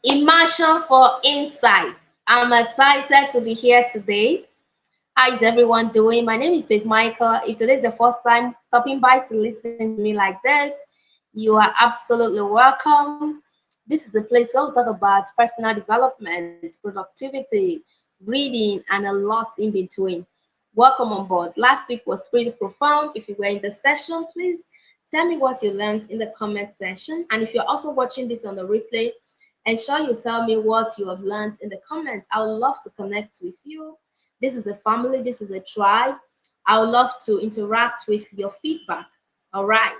Immersion for insights. I'm excited to be here today. How is everyone doing? My name is Faith Michael. If today is the first time stopping by to listen to me like this, you are absolutely welcome. This is a place where we talk about personal development, productivity, reading, and a lot in between. Welcome on board. Last week was pretty profound. If you were in the session, please tell me what you learned in the comment section. And if you're also watching this on the replay, ensure you tell me what you have learned in the comments. I would love to connect with you. This is a family, this is a tribe. I would love to interact with your feedback. All right.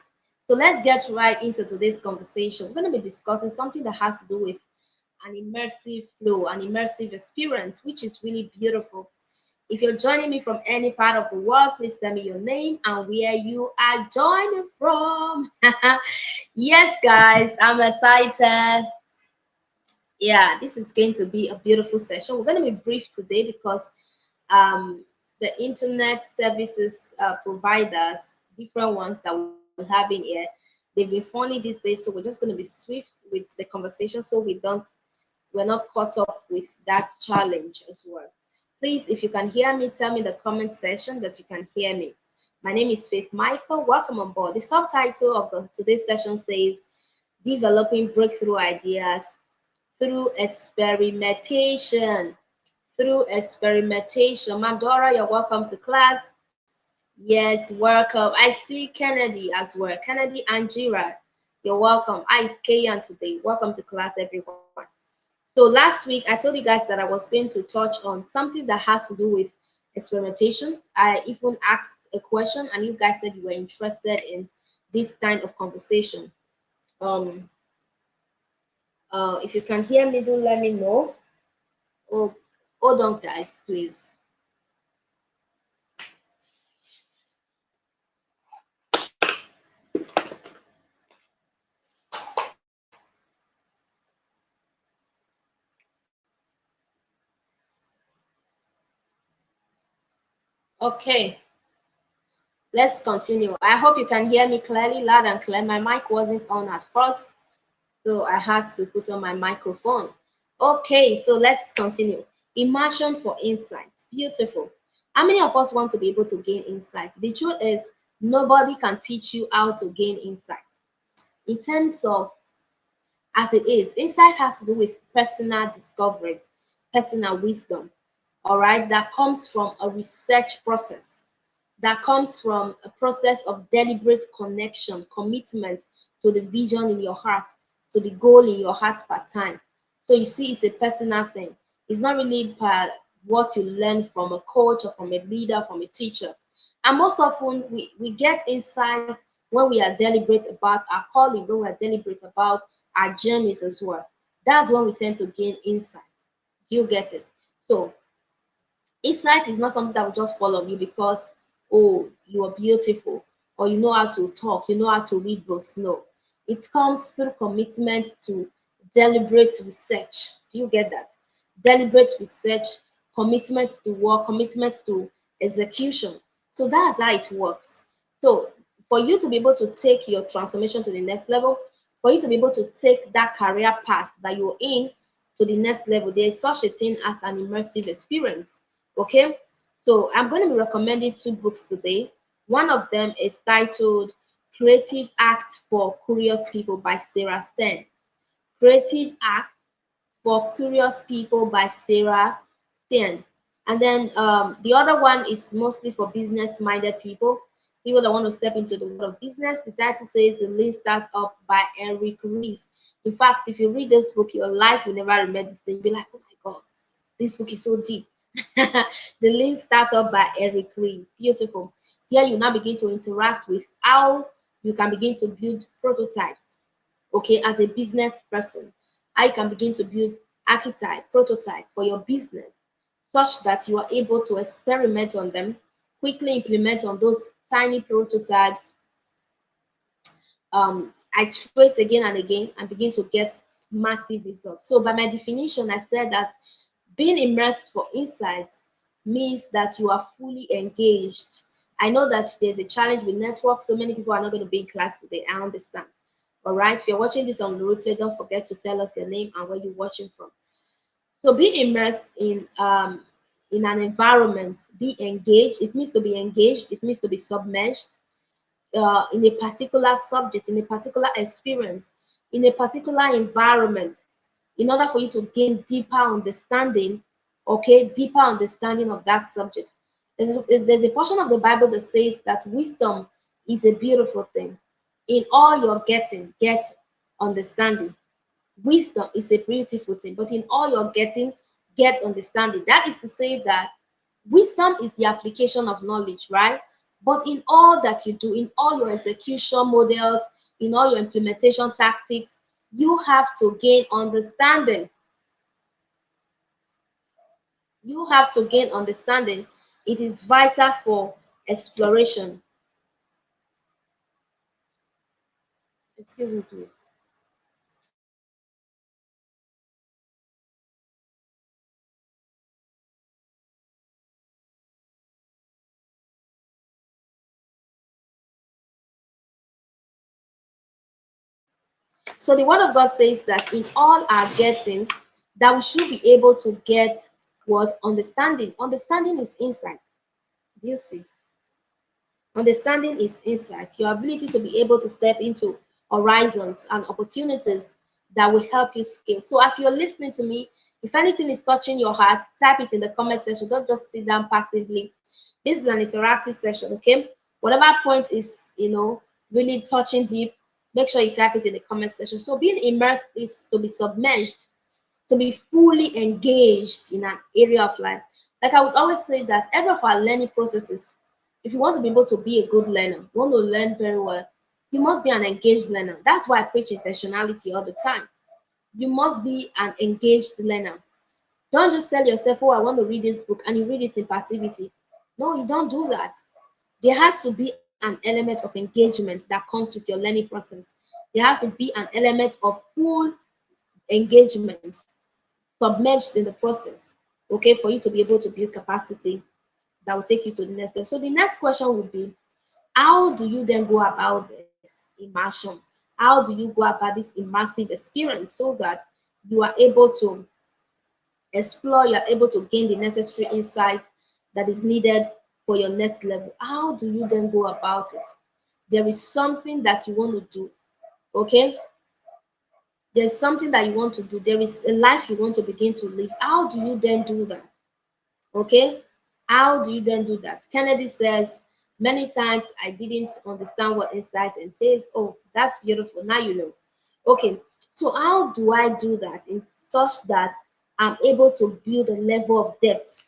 So let's get right into today's conversation. We're going to be discussing something that has to do with an immersive flow, an immersive experience, which is really beautiful. If you're joining me from any part of the world, please tell me your name and where you are joining from. Yes, guys, I'm excited. Yeah, this is going to be a beautiful session. We're going to be brief today because um, the internet services providers, different ones that we have in here, they've been funny these days. So we're just going to be swift with the conversation so we're not caught up with that challenge as well. Please, if you can hear me, tell me in the comment section that you can hear me. My name is Faith Michael. Welcome on board. The subtitle of today's session says Developing Breakthrough Ideas through experimentation. Through experimentation. Mandora, you're welcome to class. Yes, welcome. I see Kennedy as well. Kennedy and Jira, you're welcome. I is Kayan today. Welcome to class, everyone. So last week, I told you guys that I was going to touch on something that has to do with experimentation. I even asked a question, and you guys said you were interested in this kind of conversation. Um, if you can hear me, do let me know. Oh, hold on, guys, please. Okay, let's continue. I hope you can hear me clearly, loud and clear. My mic wasn't on at first, so I had to put on my microphone. Okay, so let's continue. Immersion for insight. Beautiful. How many of us want to be able to gain insight? The truth is, nobody can teach you how to gain insight. In terms of as it is, insight has to do with personal discoveries, personal wisdom, all right, that comes from a research process, that comes from a process of deliberate connection, commitment to the vision in your heart, to the goal in your heart per time. So you see, it's a personal thing. It's not really per what you learn from a coach or from a leader, from a teacher. And most often we get insight when we are deliberate about our calling, when we are deliberate about our journeys as well. That's when we tend to gain insight. Do you get it? So insight is not something that will just fall on you because, oh, you are beautiful or you know how to talk, you know how to read books. No, it comes through commitment to deliberate research. Do you get that? Deliberate research, commitment to work, commitment to execution. So that's how it works. So for you to be able to take your transformation to the next level, for you to be able to take that career path that you're in to the next level, there is such a thing as an immersive experience. Okay, so I'm going to be recommending two books today. One of them is titled Creative Act for Curious People by Sarah Stein. Creative Act for Curious People by Sarah Stein. And then the other one is mostly for business-minded people, people that want to step into the world of business. The title says The Lean Startup by Ries. In fact, if you read this book, your life will never remember this thing. You'll be like, oh my God, this book is so deep. The Lean Startup by Ries. Beautiful. Here you now begin to interact with how you can begin to build prototypes, okay, as a business person. I can begin to build archetype, prototype for your business such that you are able to experiment on them, quickly implement on those tiny prototypes, iterate again and again, and begin to get massive results. So by my definition, I said that being immersed for insight means that you are fully engaged. I know that there's a challenge with network, so many people are not going to be in class today. I understand. All right. If you're watching this on the replay, don't forget to tell us your name and where you're watching from. So be immersed in an environment. Be engaged. It means to be engaged. It means to be submerged in a particular subject, in a particular experience, in a particular environment, in order for you to gain deeper understanding, okay, deeper understanding of that subject. There's a portion of the Bible that says that wisdom is a beautiful thing. In all you're getting, get understanding. Wisdom is a beautiful thing, but in all you're getting, get understanding. That is to say that wisdom is the application of knowledge, right? But in all that you do, in all your execution models, in all your implementation tactics, you have to gain understanding. You have to gain understanding. It is vital for exploration. Excuse me, please. So the word of God says that in all our getting, that we should be able to get what? Understanding. Understanding is insight. Do you see? Understanding is insight, your ability to be able to step into horizons and opportunities that will help you scale. So as you're listening to me, if anything is touching your heart, type it in the comment section. Don't just sit down passively. This is an interactive session, okay? Whatever point is, really touching deep, make sure you type it in the comment section. So being immersed is to be submerged, to be fully engaged in an area of life. Like I would always say that every of our learning processes, if you want to be able to be a good learner, you want to learn very well, you must be an engaged learner. That's why I preach intentionality all the time. You must be an engaged learner. Don't just tell yourself, oh, I want to read this book, and you read it in passivity. No, you don't do that. There has to be an element of engagement that comes with your learning process. There has to be an element of full engagement submerged in the process, okay, for you to be able to build capacity that will take you to the next step. So the next question would be, how do you then go about this immersion? How do you go about this immersive experience so that you are able to explore, you are able to gain the necessary insight that is needed for your next level? How do you then go about it? There is something that you want to do, okay? There's something that you want to do. There is a life you want to begin to live. How do you then do that? Okay? How do you then do that? Kennedy says, many times I didn't understand what insight entails. Oh, that's beautiful. Now you know. Okay, so how do I do that in such that I'm able to build a level of depth?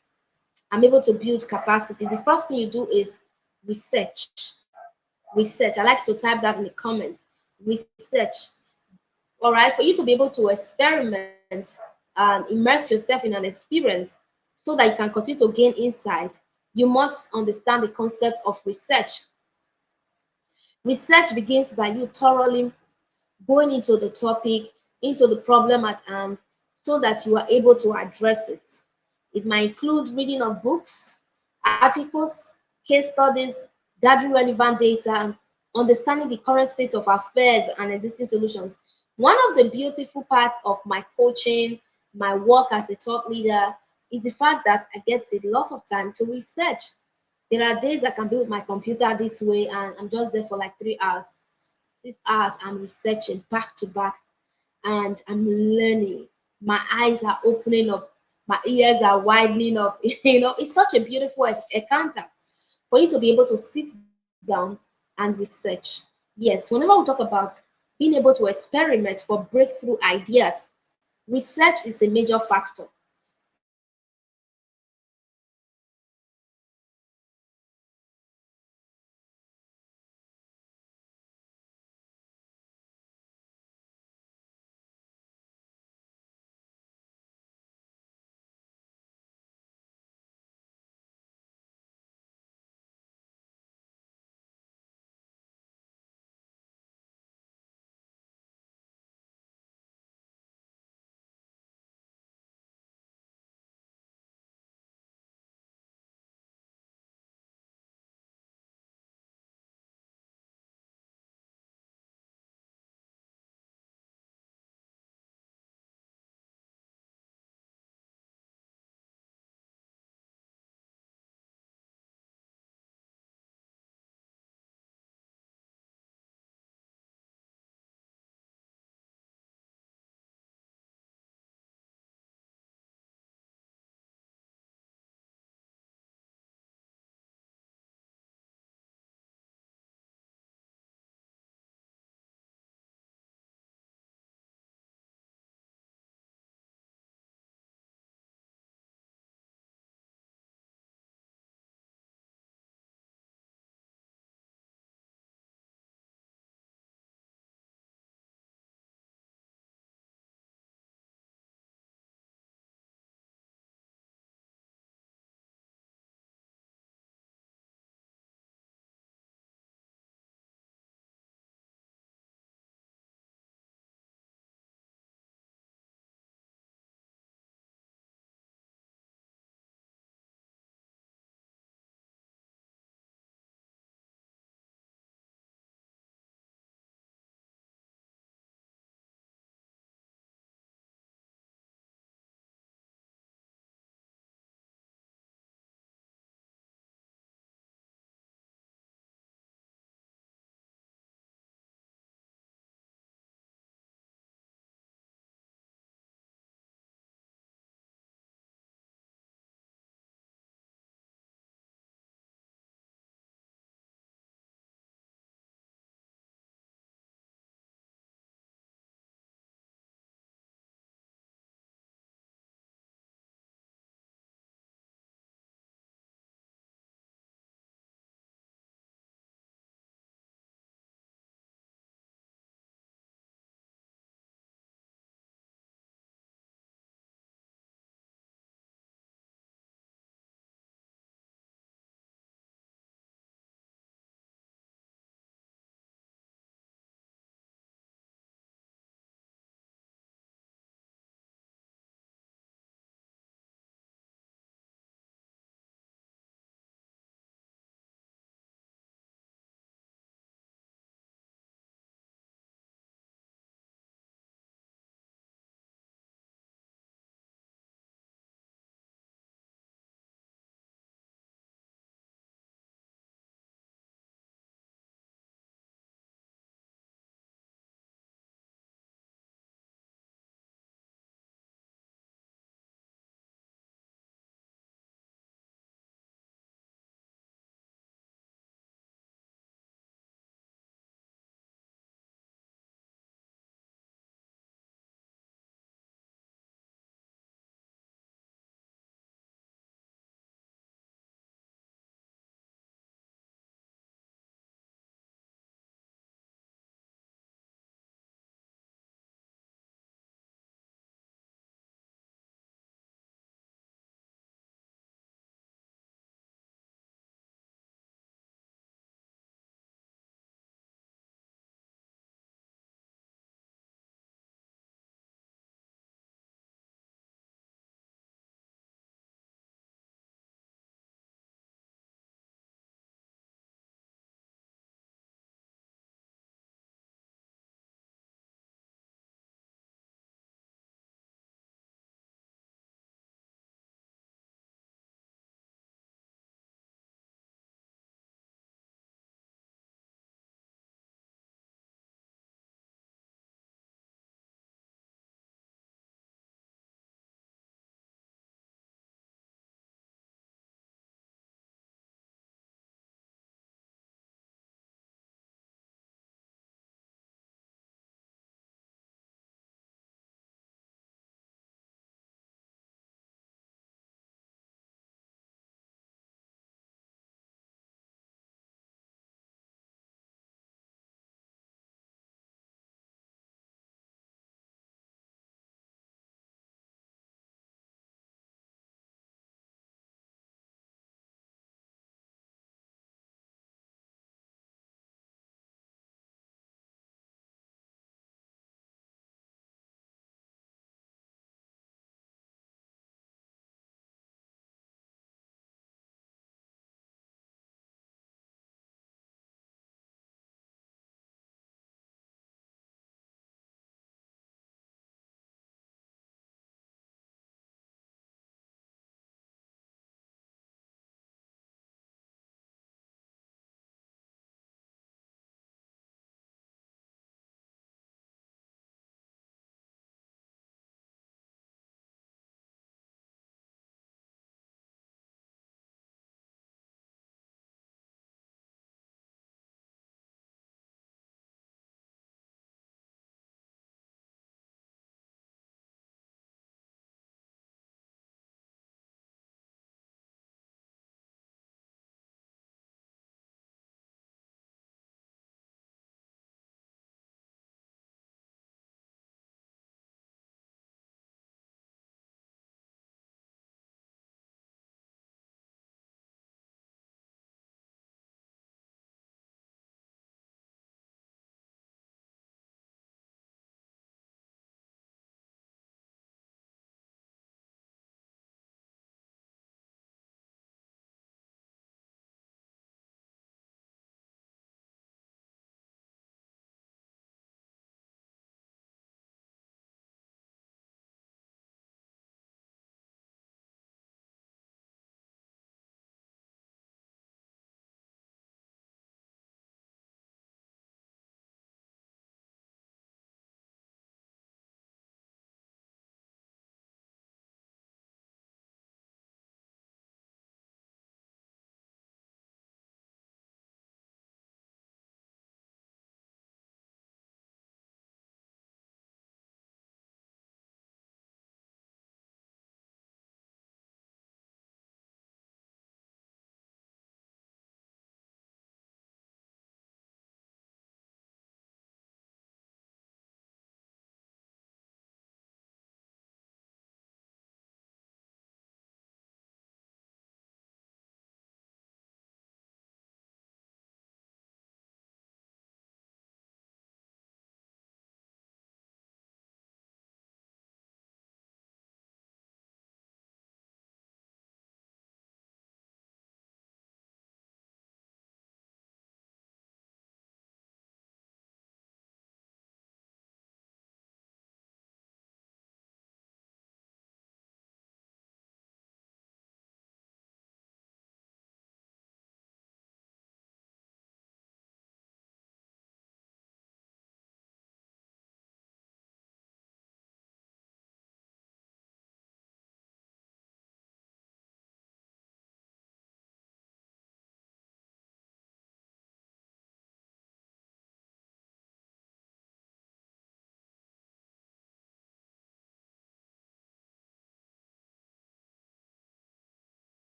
I'm able to build capacity. The first thing you do is research. Research. I like to type that in the comment. Research. All right, for you to be able to experiment and immerse yourself in an experience so that you can continue to gain insight, you must understand the concept of research. Research begins by you thoroughly going into the topic, into the problem at hand, so that you are able to address it. It might include reading of books, articles, case studies, gathering relevant data, and understanding the current state of affairs and existing solutions. One of the beautiful parts of my coaching, my work as a thought leader, is the fact that I get a lot of time to research. There are days I can be with my computer this way and I'm just there for like 3 hours, 6 hours. I'm researching back to back and I'm learning. My eyes are opening up, my ears are widening up. It's such a beautiful encounter for you to be able to sit down and research. Yes, whenever we talk about being able to experiment for breakthrough ideas, research is a major factor.